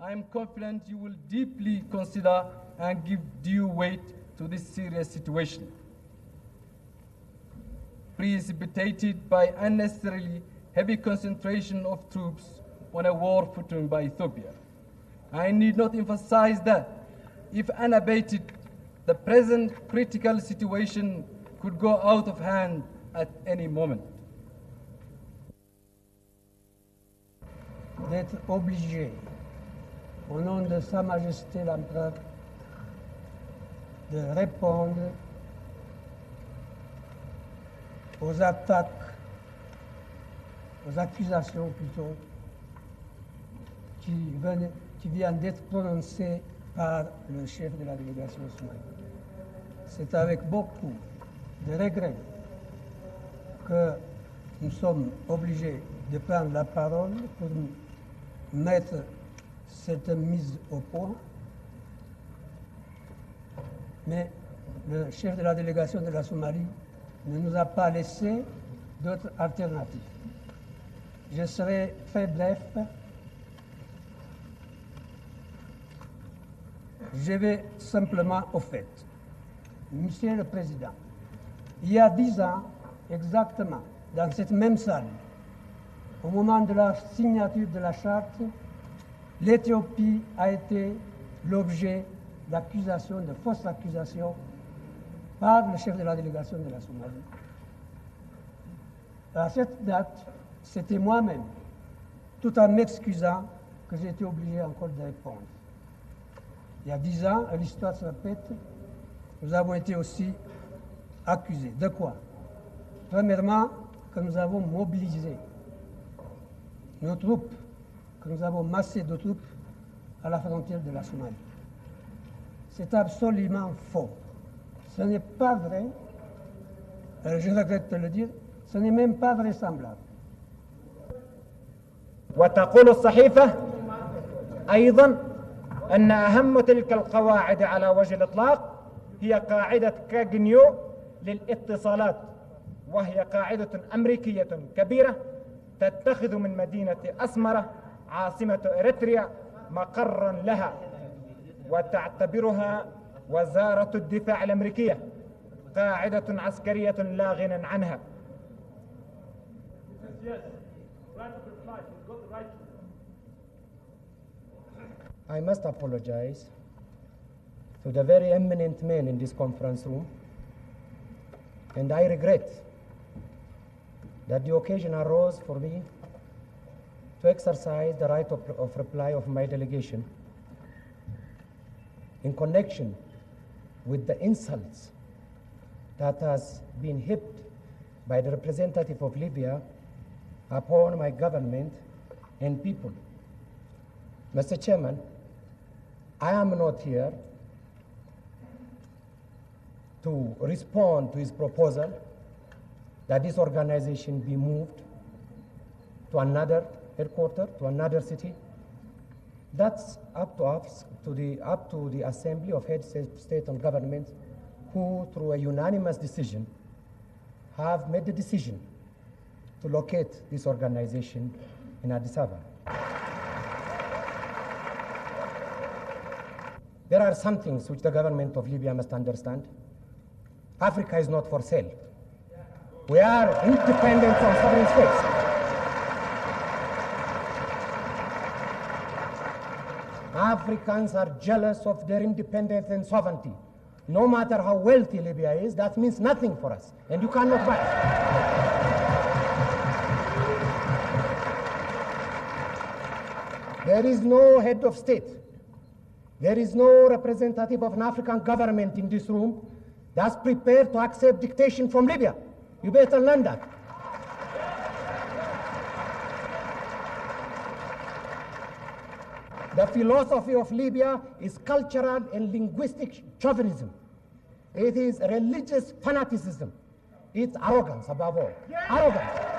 I am confident you will deeply consider and give due weight to this serious situation, precipitated by unnecessarily heavy concentration of troops on a war footing by Ethiopia. I need not emphasize that, if unabated, the present critical situation could go out of hand at any moment. D'être obligé, au nom de Sa Majesté l'Empereur, de répondre aux attaques, aux accusations plutôt, qui viennent d'être prononcées par le chef de la délégation somalienne. C'est avec beaucoup de regret que nous sommes obligés de prendre la parole pour mettre cette mise au point. Mais le chef de la délégation de la Somalie ne nous a pas laissé d'autres alternatives. Je serai très bref. Je vais simplement au fait. Monsieur le Président, il y a 10 ans, exactement, dans cette même salle, au moment de la signature de la charte, l'Éthiopie a été l'objet d'accusations, de fausses accusations, par le chef de la délégation de la Somalie. À cette date, c'était moi-même, tout en m'excusant, que j'ai été obligé encore de répondre. Il y a 10 ans, l'histoire se répète, nous avons été aussi accusés. De quoi? Premièrement, que nous avons mobilisé nos troupes, que nous avons massé de troupes à la frontière de la Somalie. C'est absolument faux. Ce n'est pas vrai, je regrette de le dire, ce n'est même pas vraisemblable. وتقول الصحيفة أيضا أن أهم تلك القواعد على وجه الإطلاق هي قاعدة كاغنيو للاتصالات، وهي قاعدة أمريكية كبيرة تتخذ من مدينة أسمرة عاصمة إريتريا مقرا لها، وتعتبرها وزارة الدفاع الأمريكية قاعدة عسكرية لا غنى عنها. I must apologize to the very eminent men in this conference room, and I regret that the occasion arose for me to exercise the right of reply of my delegation in connection with the insults that has been heaped by the representative of Libya upon my government and people. Mr. Chairman, I am not here to respond to his proposal that this organization be moved to another headquarters, to another city. That's up to us, up to the Assembly of Heads of State and Government, who, through a unanimous decision, have made the decision to locate this organization in Addis Ababa. There are some things which the government of Libya must understand. Africa is not for sale. We are independent from sovereign states. Africans are jealous of their independence and sovereignty. No matter how wealthy Libya is, that means nothing for us, and you cannot buy it. There is no head of state. There is no representative of an African government in this room that's prepared to accept dictation from Libya. You better learn that. The philosophy of Libya is cultural and linguistic chauvinism. It is religious fanaticism. It's arrogance above all. Arrogance.